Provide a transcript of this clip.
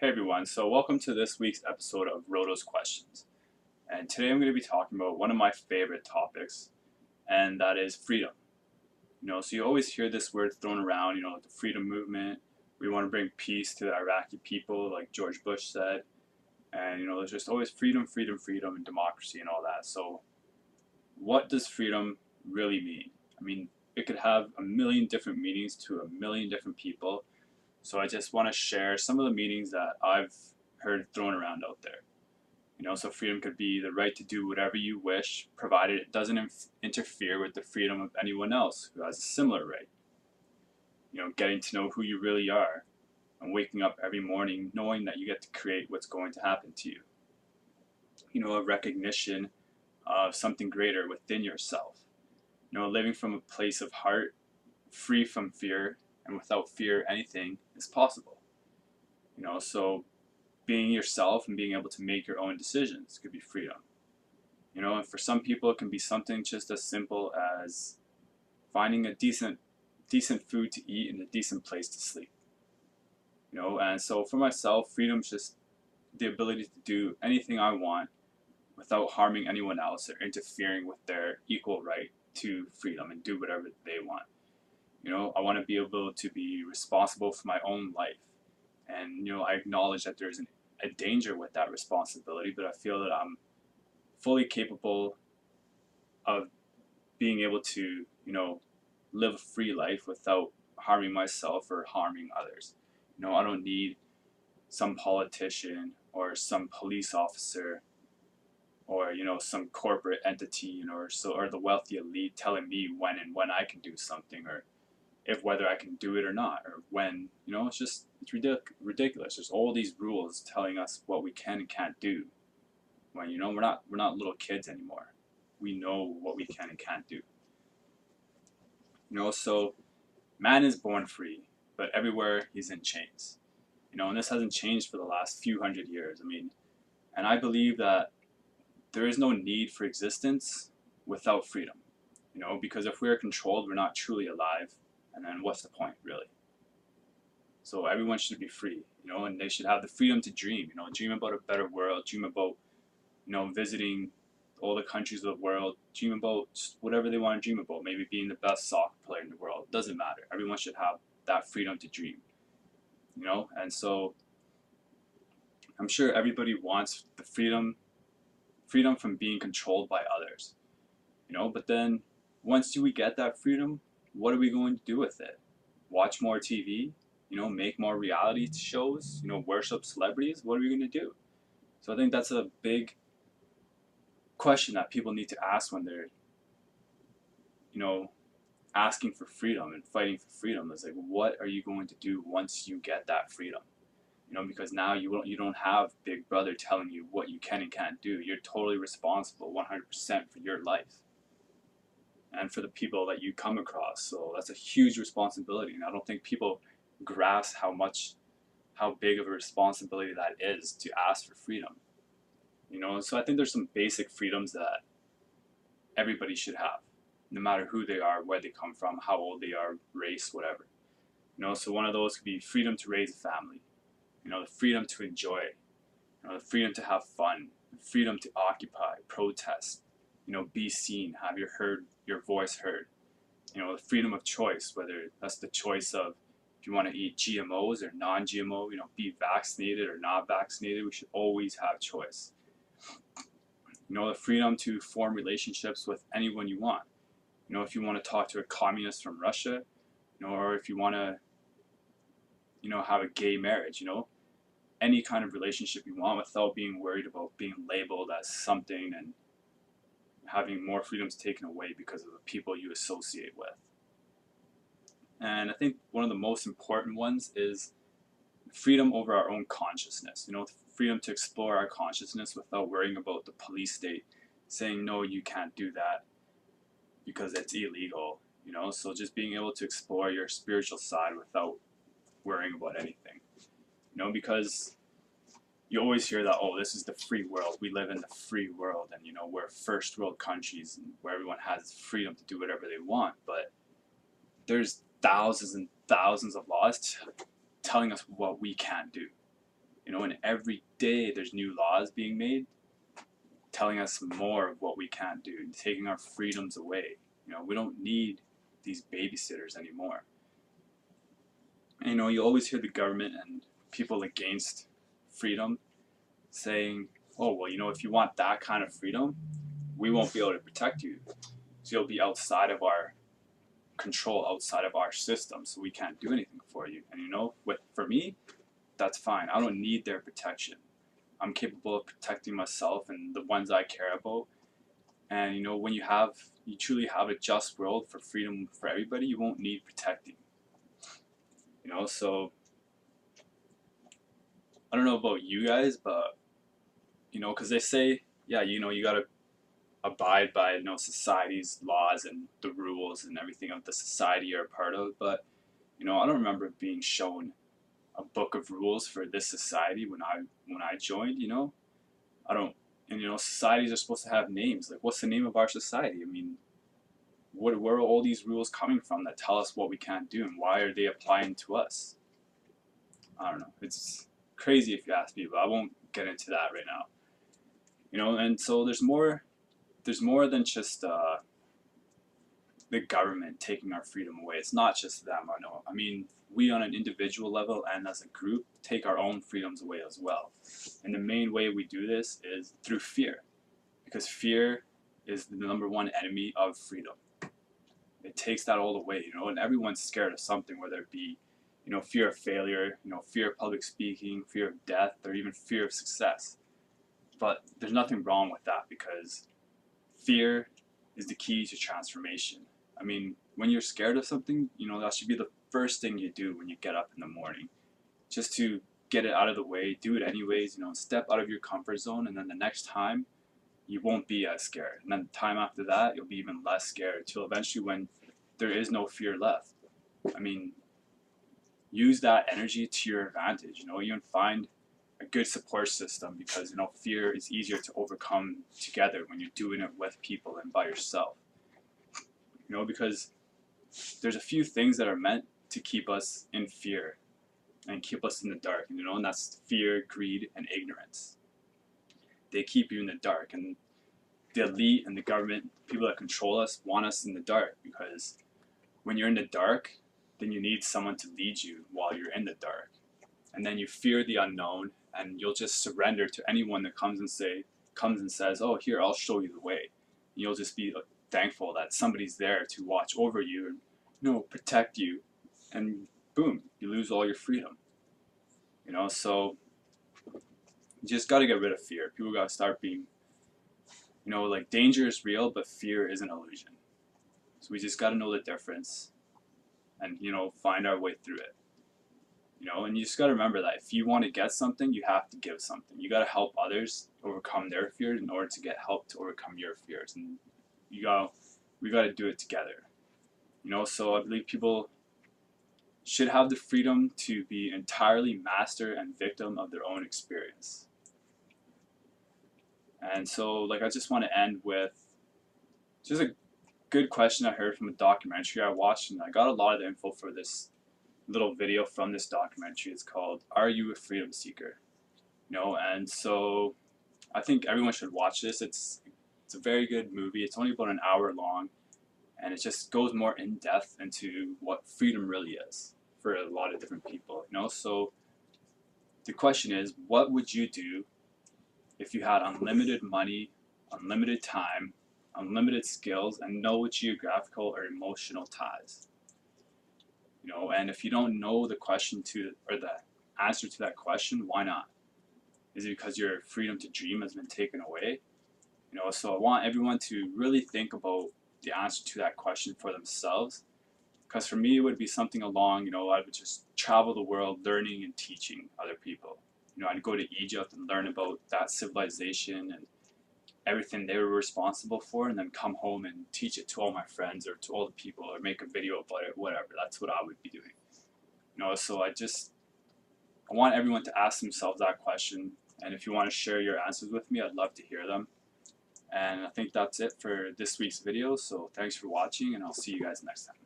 Hey everyone, so welcome to this week's episode of Roto's Questions. And today I'm going to be talking about one of my favorite topics, and that is freedom. So you always hear this word thrown around, the freedom movement. We want to bring peace to the Iraqi people, like George Bush said. And, there's just always freedom, freedom, freedom, and democracy and all that. So, what does freedom really mean? I mean, it could have a million different meanings to a million different people. So I just want to share some of the meanings that I've heard thrown around out there. So freedom could be the right to do whatever you wish, provided it doesn't interfere with the freedom of anyone else who has a similar right. Getting to know who you really are and waking up every morning knowing that you get to create what's going to happen to you. A recognition of something greater within yourself. Living from a place of heart, free from fear, and without fear, anything is possible. So being yourself and being able to make your own decisions could be freedom. And for some people, it can be something just as simple as finding a decent food to eat and a decent place to sleep. And so for myself, freedom is just the ability to do anything I want without harming anyone else or interfering with their equal right to freedom and do whatever they want. I want to be able to be responsible for my own life. And, I acknowledge that there's a danger with that responsibility, but I feel that I'm fully capable of being able to, live a free life without harming myself or harming others. I don't need some politician or some police officer or, some corporate entity, or the wealthy elite telling me when I can do something or if whether I can do it or not, or when, it's ridiculous. There's all these rules telling us what we can and can't do. When we're not little kids anymore. We know what we can and can't do. So man is born free, but everywhere he's in chains. And this hasn't changed for the last few hundred years. And I believe that there is no need for existence without freedom. Because if we're controlled, we're not truly alive. And then what's the point, really? So everyone should be free, and they should have the freedom to dream, dream about a better world, dream about, visiting all the countries of the world, dream about whatever they want to dream about, maybe being the best soccer player in the world. It doesn't matter. Everyone should have that freedom to dream, and so I'm sure everybody wants the freedom from being controlled by others, but then once we get that freedom, what are we going to do with it? Watch more TV? Make more reality shows? Worship celebrities? What are we going to do? So I think that's a big question that people need to ask when they're, asking for freedom and fighting for freedom. Is like, what are you going to do once you get that freedom? Because now you don't have Big Brother telling you what you can and can't do. You're totally responsible 100% for your life and for the people that you come across. So that's a huge responsibility, and I don't think people grasp how big of a responsibility that is to ask for freedom. So I think there's some basic freedoms that everybody should have, no matter who they are, where they come from, how old they are, race, whatever. So one of those could be freedom to raise a family, the freedom to enjoy, the freedom to have fun, the freedom to occupy, protest, be seen, have your voice heard, the freedom of choice, whether that's the choice of if you want to eat GMOs or non-GMO, be vaccinated or not vaccinated. We should always have choice. The freedom to form relationships with anyone you want. If you want to talk to a communist from Russia, or if you want to, have a gay marriage, any kind of relationship you want without being worried about being labeled as something and having more freedoms taken away because of the people you associate with. And I think one of the most important ones is freedom over our own consciousness, freedom to explore our consciousness without worrying about the police state saying, no, you can't do that because it's illegal, so just being able to explore your spiritual side without worrying about anything, because you always hear that, oh, this is the free world. We live in the free world, and we're first world countries and where everyone has freedom to do whatever they want. But there's thousands and thousands of laws telling us what we can't do. And every day there's new laws being made telling us more of what we can't do, taking our freedoms away. We don't need these babysitters anymore. And, you always hear the government and people against freedom saying, oh, well, if you want that kind of freedom, we won't be able to protect you. So you'll be outside of our control, outside of our system, so we can't do anything for you. And for me, that's fine. I don't need their protection. I'm capable of protecting myself and the ones I care about. And when you truly have a just world for freedom for everybody, you won't need protecting. So I don't know about you guys, but because they say, yeah, you gotta abide by society's laws and the rules and everything of the society you're a part of. But I don't remember being shown a book of rules for this society when I joined. I don't. And societies are supposed to have names. Like, what's the name of our society? I mean, where are all these rules coming from that tell us what we can't do, and why are they applying to us? I don't know. It's crazy if you ask me, but I won't get into that right now. And so there's more than just the government taking our freedom away. It's not just them. I mean, we on an individual level and as a group take our own freedoms away as well. And the main way we do this is through fear, because fear is the #1 enemy of freedom. It takes that all away, and everyone's scared of something, whether it be, fear of failure, fear of public speaking, fear of death, or even fear of success. But there's nothing wrong with that, because fear is the key to transformation. I mean, when you're scared of something, that should be the first thing you do when you get up in the morning, just to get it out of the way. Do it anyways. Step out of your comfort zone, and then the next time you won't be as scared, and then the time after that you'll be even less scared, till eventually when there is no fear left. I mean, use that energy to your advantage. Even find a good support system, because fear is easier to overcome together when you're doing it with people and by yourself. Because there's a few things that are meant to keep us in fear and keep us in the dark, and that's fear, greed, and ignorance. They keep you in the dark, and the elite and the government, people that control us, want us in the dark, because when you're in the dark, then you need someone to lead you while you're in the dark. And then you fear the unknown, and you'll just surrender to anyone that comes and says, oh, here, I'll show you the way. And you'll just be thankful that somebody's there to watch over you and protect you, and boom, you lose all your freedom. So you just got to get rid of fear. People got to start being, like, danger is real, but fear is an illusion. So we just got to know the difference and, find our way through it. And you just got to remember that if you want to get something, you have to give something. You got to help others overcome their fears in order to get help to overcome your fears. And we got to do it together. So I believe people should have the freedom to be entirely master and victim of their own experience. And so, I just want to end with just a good question I heard from a documentary I watched, and I got a lot of the info for this little video from this documentary. It's called "Are You a Freedom Seeker?" And so I think everyone should watch this. It's a very good movie. It's only about an hour long, and it just goes more in depth into what freedom really is for a lot of different people. So the question is, what would you do if you had unlimited money, unlimited time, unlimited skills, and no geographical or emotional ties? And if you don't know the answer to that question, why not? Is it because your freedom to dream has been taken away? So I want everyone to really think about the answer to that question for themselves. Because for me, it would be something along, I would just travel the world learning and teaching other people. I'd go to Egypt and learn about that civilization and everything they were responsible for, and then come home and teach it to all my friends or to all the people, or make a video about it, whatever. That's what I would be doing. So I want everyone to ask themselves that question, and if you want to share your answers with me, I'd love to hear them. And I think that's it for this week's video, so thanks for watching, and I'll see you guys next time.